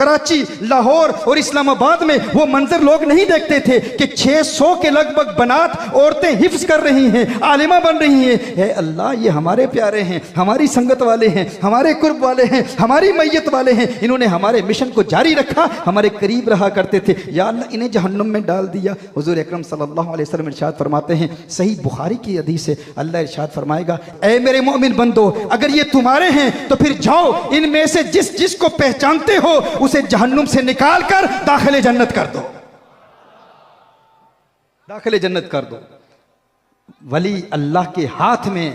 कराची, लाहौर और इस्लामाबाद में वो मंजर लोग नहीं देखते थे कि 600 के लगभग बनात औरतें हिफ्ज कर रही हैं, आलिमा बन रही हैं। हे अल्लाह, ये हमारे प्यारे हैं, हमारी संगत वाले हैं, हमारे कुर्ब वाले हैं, हमारी मैयत वाले हैं। इन्होंने हमारे मिशन को जारी रखा, हमारे करीब रहा करते थे। या अल्लाह, इन्हें जहन्नुम में डाल दिया। हुजूर अकरम सल्लल्लाहु अलैहि वसल्लम इरशाद फरमाते हैं, सही बुखारी की हदीस है, अल्लाह इरशाद फरमाएगा, ऐ मेरे मोमिन बंदो, अगर ये तुम्हारे हैं तो फिर जाओ, इनमें से जिस जिसको पहचानते हो उसे जहन्नुम से निकाल कर दाखिले जन्नत कर दो, दाखिले जन्नत कर दो। वली अल्लाह के हाथ में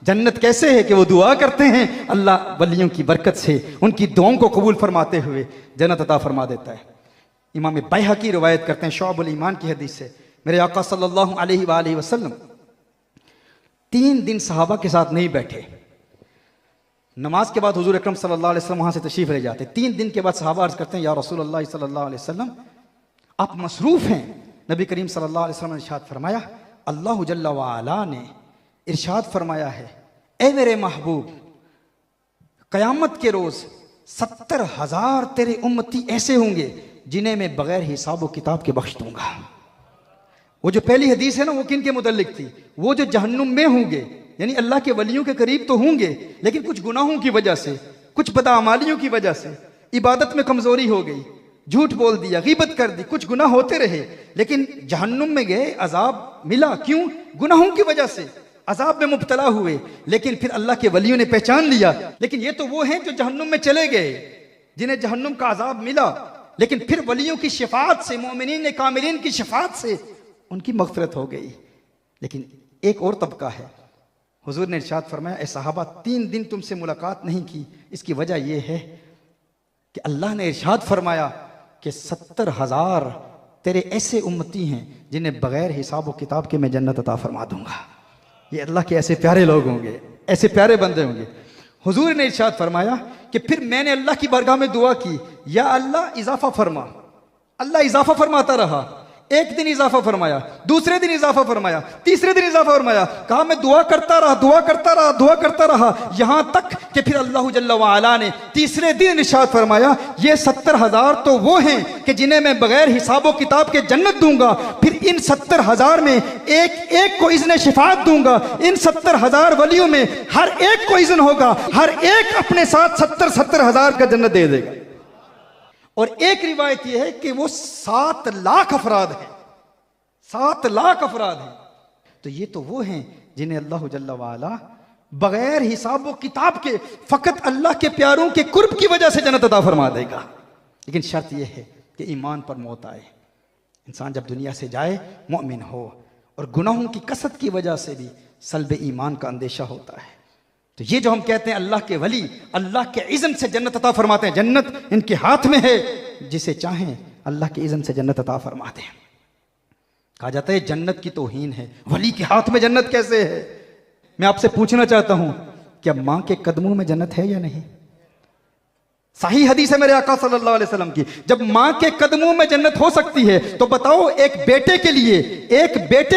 जन्नत कैसे है कि वो दुआ करते हैं, अल्लाह वलियों की बरकत से उनकी दुआओं को कबूल फरमाते हुए जन्नत अता फरमा देता है। इमाम बैहकी रिवायत करते हैं शुअबुल ईमान की हदीस से, मेरे आका सल्लल्लाहु अलैहि वसल्लम 3 दिन सहाबा के साथ नहीं बैठे। नमाज के बाद हुजूर अकरम सल्लल्लाहु अलैहि वसल्लम वहाँ से तशरीफ़ ले जाते। 3 दिन के बाद सहाबा अर्ज़ करते हैं, या रसूलल्लाह सल्लल्लाहु अलैहि वसल्लम, आप मसरूफ़ हैं। नबी करीम सल्लल्लाहु अलैहि वसल्लम ने इरशाद फरमाया, अल्लाह जल्ला व अला ने इरशाद फरमाया है, ए मेरे महबूब, क़यामत के रोज़ 70,000 तेरे उम्मती ऐसे होंगे जिन्हें मैं बग़ैर हिसाब व किताब के बख्श दूँगा। वो जो पहली हदीस है ना, वो किन के मुतल्लिक थी? वो जो जहन्नुम में होंगे, यानी अल्लाह के वलियों के करीब तो होंगे, लेकिन कुछ गुनाहों की वजह से, कुछ बदअमालियों की वजह से, इबादत में कमजोरी हो गई, झूठ बोल दिया, गीबत कर दी, कुछ गुनाह होते रहे, लेकिन जहन्नुम में गए, अजाब मिला। क्यों? गुनाहों की वजह से अजाब में मुब्तला हुए, लेकिन फिर अल्लाह के वलियों ने पहचान लिया। लेकिन ये तो वो हैं जो जहन्नुम में चले गए, जिन्हें जहन्नुम का अजाब मिला, लेकिन फिर वलियों की शफाअत से, मोमिनीन कामिलीन की शफाअत से उनकी मग़फ़िरत हो गई। लेकिन एक और तबका है, हुजूर ने इरशाद फरमाया, ए सहाबा, 3 दिन तुमसे मुलाकात नहीं की, इसकी वजह यह है कि अल्लाह ने इरशाद फरमाया कि 70,000 तेरे ऐसे उम्मती हैं जिन्हें बग़ैर हिसाब व किताब के मैं जन्नत अता फरमा दूंगा। ये अल्लाह के ऐसे प्यारे लोग होंगे, ऐसे प्यारे बंदे होंगे। हुजूर ने इरशाद फरमाया कि फिर मैंने अल्लाह की बारगाह में दुआ की, या अल्लाह इजाफा फरमा। अल्लाह इजाफा फरमाता रहा। एक दिन इजाफा फरमाया, दूसरे दिन इजाफा फरमाया, तीसरे दिन इजाफा फरमाया। कहा मैं दुआ करता रहा, दुआ करता रहा, दुआ करता रहा, यहां तक कि फिर अल्लाह जल्ला व अला ने तीसरे दिन इरशाद फरमाया, ये 70,000 तो वो हैं कि जिन्हें मैं बगैर हिसाबो किताब के जन्नत दूंगा। फिर इन 70,000 में एक एक को इज़्न शिफाअत दूंगा। इन 70,000 वलियों में हर एक को इज़्न होगा, हर एक अपने साथ 70,000 का जन्नत दे देगा। और एक रिवायत यह है कि वो 7 लाख अफराद हैं, 7 लाख अफराद हैं। तो ये तो वो हैं जिन्हें अल्लाह जल्ला वाला बगैर हिसाब व किताब के, फकत अल्लाह के प्यारों के कुर्ब की वजह से जन्नत अता फरमा देगा। लेकिन शर्त यह है कि ईमान पर मौत आए। इंसान जब दुनिया से जाए मोमिन हो, और गुनाहों की कसरत की वजह से भी सल्ब ईमान का अंदेशा होता है। तो ये जो हम कहते हैं अल्लाह के वली अल्लाह के इज़्न से जन्नत अता फरमाते हैं, जन्नत इनके हाथ में है, जिसे चाहें अल्लाह के इज़्न से जन्नत अता फरमाते हैं। कहा जाता है जन्नत की तौहीन है, वली के हाथ में जन्नत कैसे है? मैं आपसे पूछना चाहता हूं, क्या मां के कदमों में जन्नत है या नहीं? सही हदीस है मेरे आका सल्लल्लाहु अलैहि वसल्लम की, जब मां के कदमों में जन्नत हो सकती है, तो बताओ एक बेटे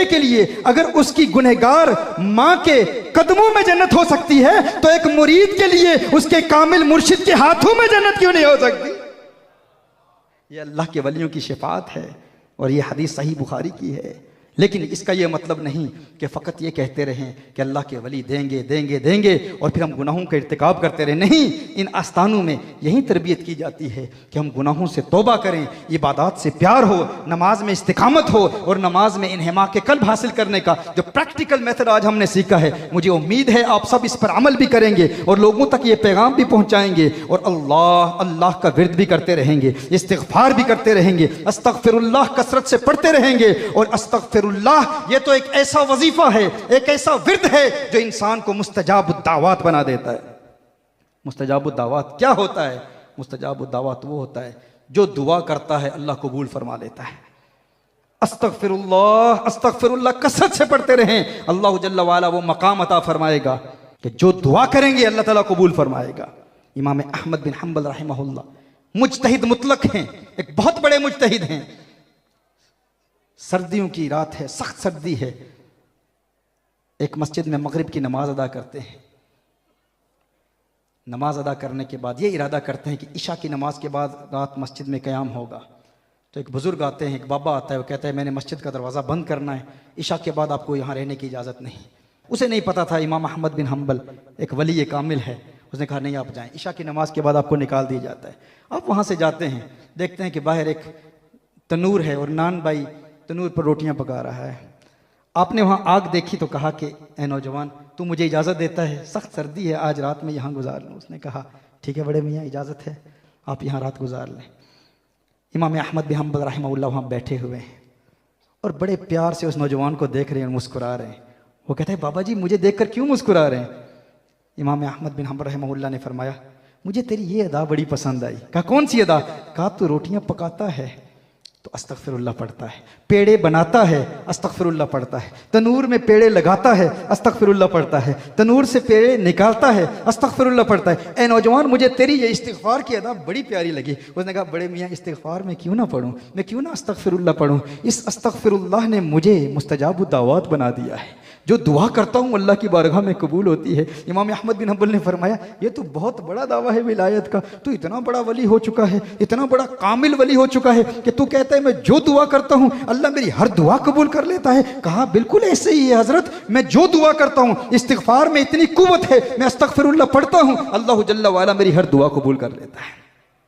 के लिए अगर उसकी गुनहगार मां के कदमों में जन्नत हो सकती है, तो एक मुरीद के लिए उसके कामिल मुर्शिद के हाथों में जन्नत क्यों नहीं हो सकती? ये अल्लाह के वलियों की शिफाअत है, और ये हदीस सही बुखारी की है। लेकिन इसका यह मतलब नहीं कि फ़कत ये कहते रहें कि अल्लाह के वली देंगे देंगे देंगे और फिर हम गुनाहों का इर्तिकाब करते रहें। नहीं, इन आस्थानों में यही तरबियत की जाती है कि हम गुनाहों से तौबा करें, इबादत से प्यार हो, नमाज में इस्तिकामत हो, और नमाज में इन्हिमा के कल्ब हासिल करने का जो प्रैक्टिकल मेथड आज हमने सीखा है, मुझे उम्मीद है आप सब इस पर अमल भी करेंगे और लोगों तक ये पैगाम भी पहुँचाएंगे, और अल्लाह का विर्द भी करते रहेंगे, इस्तिग़फ़ार भी करते रहेंगे, अस्तग़फ़िरुल्लाह कसरत से पढ़ते रहेंगे। और अस्तग़फ़िरुल्लाह ये तो एक ऐसा वजीफा है, एक ऐसा विर्द है जो इंसान को मुस्तजाबुद्दावात बना देता है। मुस्तजाबुद्दावात क्या होता है? मुस्तजाबुद्दावात वो होता है जो दुआ करता है अल्लाह कबूल फरमा लेता है। अस्तग़फ़िरुल्लाह अस्तग़फ़िरुल्लाह कसरत से पढ़ते रहें, अल्लाह जल्ला वाला वो मकाम अता फरमाएगा कि जो दुआ करेंगे अल्लाह ताला कबूल फरमाएगा। इमाम अहमद बिन हम्बल रहमहुल्लाह मुज्तहिद मुतलक हैं, एक बहुत बड़े मुज्तहिद हैं। सर्दियों की रात है, सख्त सर्दी है, एक मस्जिद में मगरिब की नमाज अदा करते हैं। नमाज अदा करने के बाद ये इरादा करते हैं कि इशा की नमाज के बाद रात मस्जिद में क़याम होगा। तो एक बुज़ुर्ग आते हैं, एक बाबा आता है, वो कहता है मैंने मस्जिद का दरवाज़ा बंद करना है, इशा के बाद आपको यहाँ रहने की इजाज़त नहीं। उसे नहीं पता था इमाम अहमद बिन हम्बल एक वली कामिल है। उसने कहा नहीं आप जाएं, इशा की नमाज के बाद आपको निकाल दिया जाता है। आप वहाँ से जाते हैं, देखते हैं कि बाहर एक तनूर है और नान भाई तनूर पर रोटियाँ पका रहा है। आपने वहाँ आग देखी तो कहा कि ए नौजवान, तू मुझे इजाज़त देता है, सख्त सर्दी है, आज रात में यहाँ गुजार लूँ। उसने कहा ठीक है बड़े मियाँ, इजाज़त है, आप यहाँ रात गुजार लें। इमाम अहमद बिन हम्बल रहमहुल्लाह वहाँ बैठे हुए हैं और बड़े प्यार से उस नौजवान को देख रहे हैं और मुस्कुरा रहे हैं। वो कहते हैं बाबा जी मुझे देखकर क्यों मुस्कुरा रहे हैं? इमाम अहमद बिन हम्बल रहमहुल्लाह ने फरमाया मुझे तेरी ये अदा बड़ी पसंद आई। कहा कौन सी अदा? कहा तू रोटियाँ पकाता है तो अस्तगफिरुल्लाह पढ़ता है, पेड़े बनाता है अस्तगफिरुल्लाह पढ़ता है, तनूर में पेड़े लगाता है अस्तगफिरुल्लाह पढ़ता है, तनूर से पेड़े निकालता है अस्तगफिरुल्लाह पढ़ता है। ए नौजवान मुझे तेरी ये इस्तिगफार की अदा बड़ी प्यारी लगी। उसने कहा बड़े मियाँ इस्तिगफार में क्यों ना पढ़ूँ, मैं क्यों ना अस्तगफिरुल्लाह पढ़ूँ? इस अस्तगफिरुल्लाह ने मुझे मुस्तजाबु दावत बना दिया है, जो दुआ करता हूँ अल्लाह की बारगाह में कबूल होती है। इमाम अहमद बिन हम्बल ने फरमाया ये तो बहुत बड़ा दावा है विलायत का, तू इतना बड़ा वली हो चुका है, इतना बड़ा कामिल वली हो चुका है कि तू कहता है मैं जो दुआ करता हूँ अल्लाह मेरी हर दुआ कबूल कर लेता है। कहा बिल्कुल ऐसे ही है हजरत, मैं जो दुआ करता हूँ इस्तिगफार में इतनी कुव्वत है, मैं अस्तगफिरुल्लाह पढ़ता हूँ अल्लाह जल्ला वाला मेरी हर दुआ कबूल कर लेता है।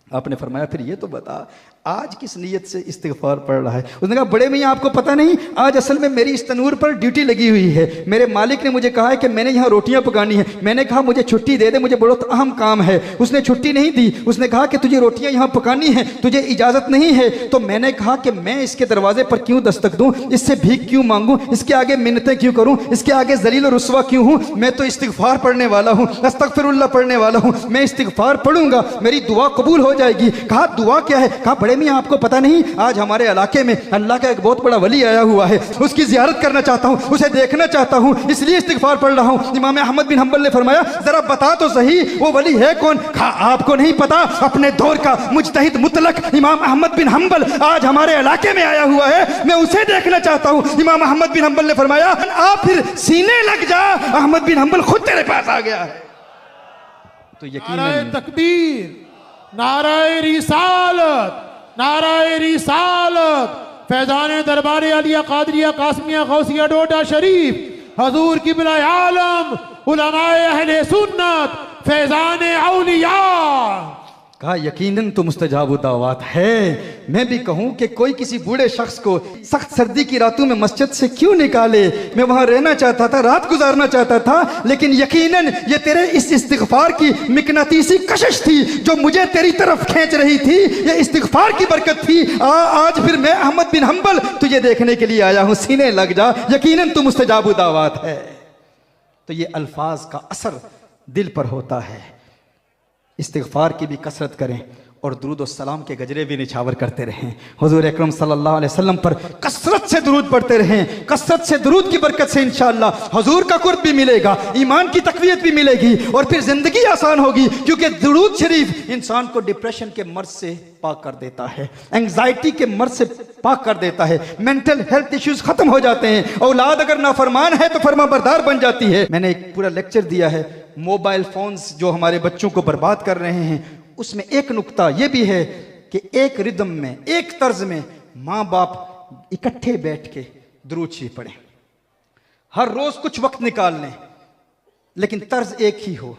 आपने फरमाया फिर ये तो बता आज किस नीयत से इस्तिगफार पढ़ रहा है? उसने कहा बड़े मियाँ आपको पता नहीं, आज असल में मेरी इस तनूर पर ड्यूटी लगी हुई है। मेरे मालिक ने मुझे कहा है कि मैंने यहाँ रोटियाँ पकानी है। मैंने कहा मुझे छुट्टी दे दे, मुझे बहुत अहम काम है। उसने छुट्टी नहीं दी। उसने कहा कि तुझे रोटियाँ यहाँ पकानी है, तुझे इजाज़त नहीं है। तो मैंने कहा कि मैं इसके दरवाजे पर क्यों दस्तक दूँ, इससे भीख क्यों मांगूँ, इसके आगे मिन्नतें क्यों करूँ, इसके आगे जलील और रुस्वा क्यों हूँ? मैं तो इस्तिगफार पढ़ने वाला हूँ, अस्तगफिरुल्लाह पढ़ने वाला हूँ, मैं इस्तिगफार पढ़ूंगा, मेरी दुआ कबूल हो जाएगी। कहा दुआ क्या है? कहा बड़े मियाँ आपको पता नहीं, आज हमारे इलाके में अल्लाह का एक बहुत बड़ा वली आया हुआ है, उसकी जियारत करना चाहता हूँ, उसे देखना चाहता हूँ, इसलिए इस्तिगफार पढ़ रहा हूँ। इमाम अहमद बिन हम्बल ने फरमाया जरा बता तो सही वो वली है कौन? कहा आपको नहीं पता, अपने दौर का मुज्तहिद मुतलक इमाम अहमद बिन हम्बल आज हमारे इलाके में आया हुआ है, मैं उसे देखना चाहता हूँ। इमाम अहमद बिन हम्बल ने फरमाया आप फिर सीने लग जा, अहमद बिन हम्बल खुद तेरे पास आ गया है। तो यकीनन तकबीर, नाराए रिसालत, नाराए रिसालत, फैजान दरबार आलिया कादरिया कासमिया गौसिया डोडा शरीफ, हजूर किबला आलम, उलमाए अहले सुन्नत, फैजान औलिया। कहा यकीनन तो मुस्तजाबु दावत है। मैं भी कहूं कि कोई किसी बूढ़े शख्स को सख्त सर्दी की रातों में मस्जिद से क्यों निकाले, मैं वहां रहना चाहता था, रात गुजारना चाहता था, लेकिन यकीनन ये तेरे इस इस्तिगफार की मिकनातीसी कशिश थी जो मुझे तेरी तरफ खींच रही थी, ये इस्तिगफार की बरकत थी। आज फिर मैं अहमद बिन हम्बल तुझे देखने के लिए आया हूं, सीने लग जा, यकीनन तो मुस्तजाबु दावत है। तो ये अल्फाज का असर दिल पर होता है। इस्तिगफार की भी कसरत करें और दुरूद और सलाम के गजरे भी निछावर करते रहें। हुजूर अकरम सल्लल्लाहु अलैहि वसल्लम पर कसरत से दुरूद पढ़ते रहें। कसरत से दुरूद की बरकत से इंशाअल्लाह हुजूर का कुर्ब भी मिलेगा, ईमान की तकवीयत भी मिलेगी और फिर जिंदगी आसान होगी, क्योंकि दुरूद शरीफ इंसान को डिप्रेशन के मर्ज से पाक कर देता है, एंग्जाइटी के मर्ज से पाक कर देता है, मेंटल हेल्थ इश्यूज खत्म हो जाते हैं। औलाद अगर नाफरमान है तो फरमाबरदार बन जाती है। मैंने एक पूरा लेक्चर दिया है मोबाइल फोन्स जो हमारे बच्चों को बर्बाद कर रहे हैं, उसमें एक नुक्ता यह भी है कि एक रिदम में, एक तर्ज में माँ बाप इकट्ठे बैठ के दुरूद शरीफ पढ़ें, हर रोज कुछ वक्त निकाल लें, लेकिन तर्ज एक ही हो।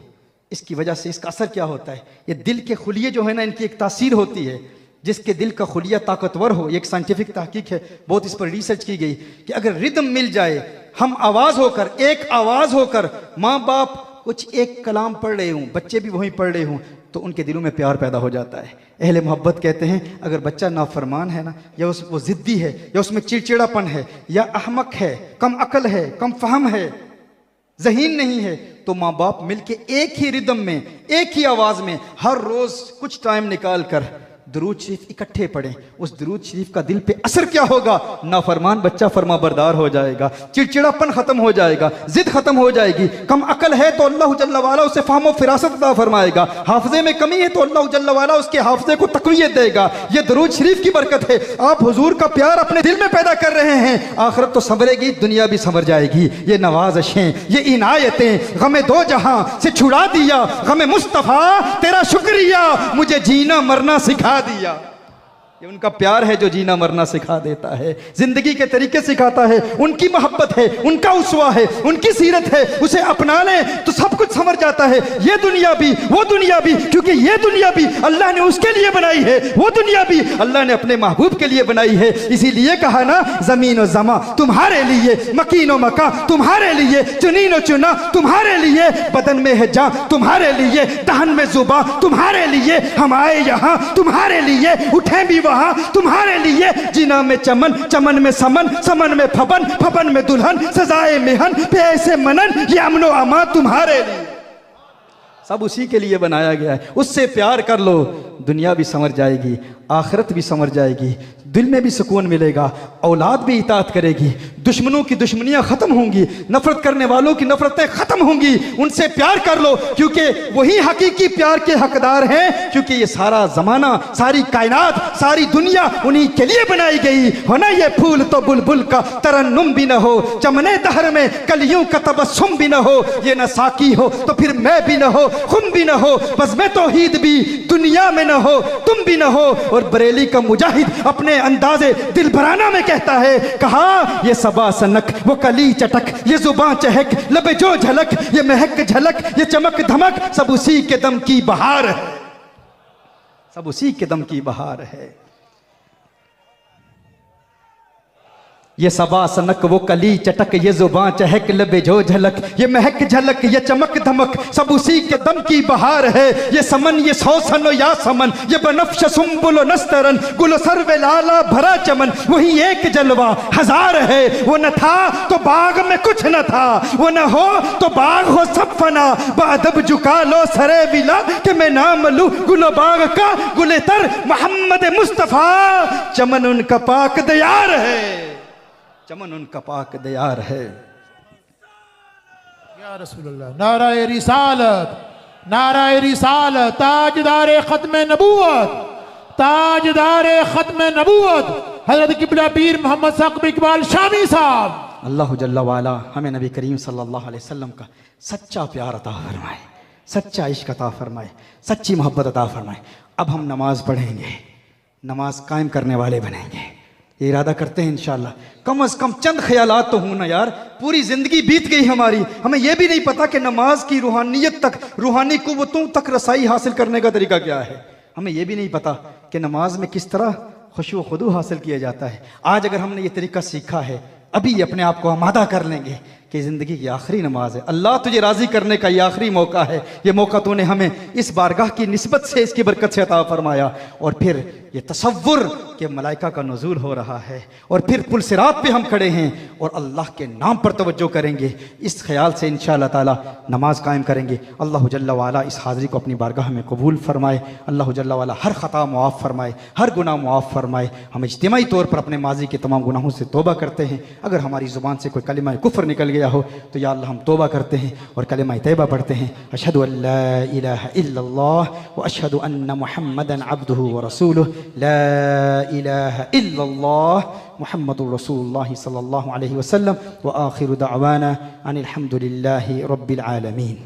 इसकी वजह से इसका असर क्या होता है, ये दिल के खुलिये जो है ना, इनकी एक तासीर होती है। जिसके दिल का खुलिया ताकतवर हो, ये एक साइंटिफिक तहकीक है, बहुत इस पर रिसर्च की गई कि अगर रिदम मिल जाए, हम आवाज होकर, एक आवाज होकर, माँ बाप कुछ एक कलाम पढ़ रहे हूँ, बच्चे भी वहीं पढ़ रहे हूँ, तो उनके दिलों में प्यार पैदा हो जाता है। अहले मोहब्बत कहते हैं अगर बच्चा नाफरमान है ना, या वो जिद्दी है, या उसमें चिड़चिड़ापन है, या अहमक है, कम अकल है, कम फहम है, ज़हीन नहीं है, तो माँ बाप मिलके एक ही रिदम में, एक ही आवाज में हर रोज कुछ टाइम निकाल कर दुरूद शरीफ इकट्ठे पढ़ें, उस दुरूद शरीफ का दिल पे असर क्या होगा? नाफरमान बच्चा फरमा बरदार हो जाएगा, चिड़चिड़ापन खत्म हो जाएगा, जिद खत्म हो जाएगी। कम अकल है तो अल्लाह जल्ल वाला उसे फाहम फिरासत अता फरमाएगा, हाफजे में कमी है तो अल्लाह जल्ल वाला उसके हाफजे को तकवीयत देगा। ये दुरूद शरीफ की बरकत है। आप हुजूर का प्यार अपने दिल में पैदा कर रहे हैं, आखिरत तो संवरेगी, दुनिया भी संवर जाएगी। ये नवाज़िशें, ये इनायतें, गमे दो जहां से छुड़ा दिया, गमे मुस्तफा तेरा शुक्रिया, मुझे जीना मरना सिखा दिया। ये उनका प्यार है जो जीना मरना सिखा देता है, जिंदगी के तरीके सिखाता है। उनकी मोहब्बत है, उनका उसवा है, उनकी सीरत है, उसे अपना ले तो सब कुछ समझ जाता है। ये दुनिया भी वो दुनिया भी, क्योंकि ये दुनिया भी अल्लाह ने उसके लिए बनाई है, वो दुनिया भी अल्लाह ने अपने महबूब के लिए बनाई है। इसीलिए कहा ना, जमीन और जमा तुम्हारे लिए, मकीन और मका तुम्हारे लिए, चुनीन और चुना तुम्हारे लिए, बदन में है जान तुम्हारे लिए, दहन में जुबा तुम्हारे लिए, हम आए यहाँ तुम्हारे लिए, उठे भी वहां तुम्हारे लिए। जिना में चमन, चमन में समन, समन में फबन, फबन में दुल्हन, सजाए मेहन पे ऐसे मनन, ये अमनो अमा तुम्हारे लिए। सब उसी के लिए बनाया गया है। उससे प्यार कर लो, दुनिया भी संवर जाएगी, आखिरत भी संवर जाएगी, दिल में भी सुकून मिलेगा, औलाद भी इताअत करेगी, दुश्मनों की दुश्मनियां खत्म होंगी, नफरत करने वालों की नफरतें खत्म होंगी। उनसे प्यार कर लो, क्योंकि वही हकीकी प्यार के हकदार हैं, क्योंकि ये सारा जमाना, सारी कायनात, सारी दुनिया उन्हीं के लिए बनाई गई हो ना। ये फूल तो बुलबुल का तरन्नुम भी न हो, चमने दहर में कलियों का तबस्सुम भी न हो, ये न साकी हो तो फिर मैं भी न हो, खुम भी न हो, बस मैं तौहीद भी दुनिया में न हो, तुम भी न हो। और बरेली का मुजाहिद अपने अंदाजे दिलबराना में कहता है, कहा ये सबा सनक, वो कली चटक, ये जुबां चहक, लबे जो झलक, ये महक झलक, ये चमक धमक, सब उसी के दम की बहार है, सब उसी के दम की बहार है। ये सबा सनक, वो कली चटक, ये जुबां चहक, लबे जो झलक, ये महक झलक, ये चमक धमक, सब उसी के दम की बहार है। ये समन, ये सौसन या समन, ये बनफ्श सुम्बुल नस्तरन, गुल सर्वे लाला भरा चमन, वही एक जलवा हजार है। वो न था तो बाग में कुछ न था, वो न हो तो बाग हो सब फना, बादब झुका लो सरे विला कि मैं नाम लूं गुल बाग का गुले तर मोहम्मद मुस्तफा, चमन उनका पाक दयार है, चमन उनका पाक दयार है। या रसूलल्लाह, नाराए रिसालत, नाराए रिसालत, ताजदारे खत्म नबूवत, ताजदारे खत्म नबूवत हजरत किबला पीर मोहम्मद साकिब इकबाल शामी साहब। अल्लाह जल्ला वाला हमें नबी करीम सल्लल्लाहु अलैहि वसल्लम का सच्चा प्यार अता फरमाए, सच्चा इश्क अता फरमाए, सच्ची मोहब्बत अता फरमाए। अब हम नमाज पढ़ेंगे, नमाज कायम करने वाले बनेंगे, ये इरादा करते हैं इंशाअल्लाह। कम से कम चंद ख्यालात तो हों ना यार, पूरी जिंदगी बीत गई हमारी, हमें यह भी नहीं पता कि नमाज की रूहानियत तक, रूहानी कुव्वतों तक रसाई हासिल करने का तरीका क्या है। हमें यह भी नहीं पता कि नमाज में किस तरह खुशू खुदू हासिल किया जाता है। आज अगर हमने ये तरीका सीखा है, अभी अपने आप को आमादा कर लेंगे कि ज़िंदगी की आखिरी नमाज है, अल्लाह तुझे राज़ी करने का ये आखिरी मौका है, ये मौका तूने हमें इस बारगाह की निस्बत से, इसकी बरकत से अता फरमाया। और फिर ये तसव्वुर कि मलाइका का नुज़ूल हो रहा है, और फिर पुल सिरात पे हम खड़े हैं और अल्लाह के नाम पर तवज्जो करेंगे, इस ख्याल से इंशाअल्लाह ताला नमाज कायम करेंगे। अल्लाह जल्ला वाला इस हाज़री को अपनी बारगाह में कबूल फरमाए, अल्लाह जल्ला वाला हर ख़ता मुआफ़ फरमाए, हर गुनाह मुआफ़ फरमाए। हम इज्तिमाई तौर पर अपने माजी के तमाम गुनाहों से तौबा करते हैं। अगर हमारी ज़ुबान से कोई कलिमा कुफ्र निकल गया हो तो या अल्लाह हम तौबा करते हैं और कलिमा तैयबा पढ़ते हैं, अशहदु अल्ला इलाहा इल्लल्लाह व अशहदु अन्न मुहम्मदन अब्दुहु व रसूलुहु, ला इलाहा इल्लल्लाह मुहम्मदुर रसूलुल्लाह सल्लल्लाहु अलैहि वसल्लम व आखिरु दअवाना अनिल हम्दुलिल्लाहि रब्बिल आलमीन।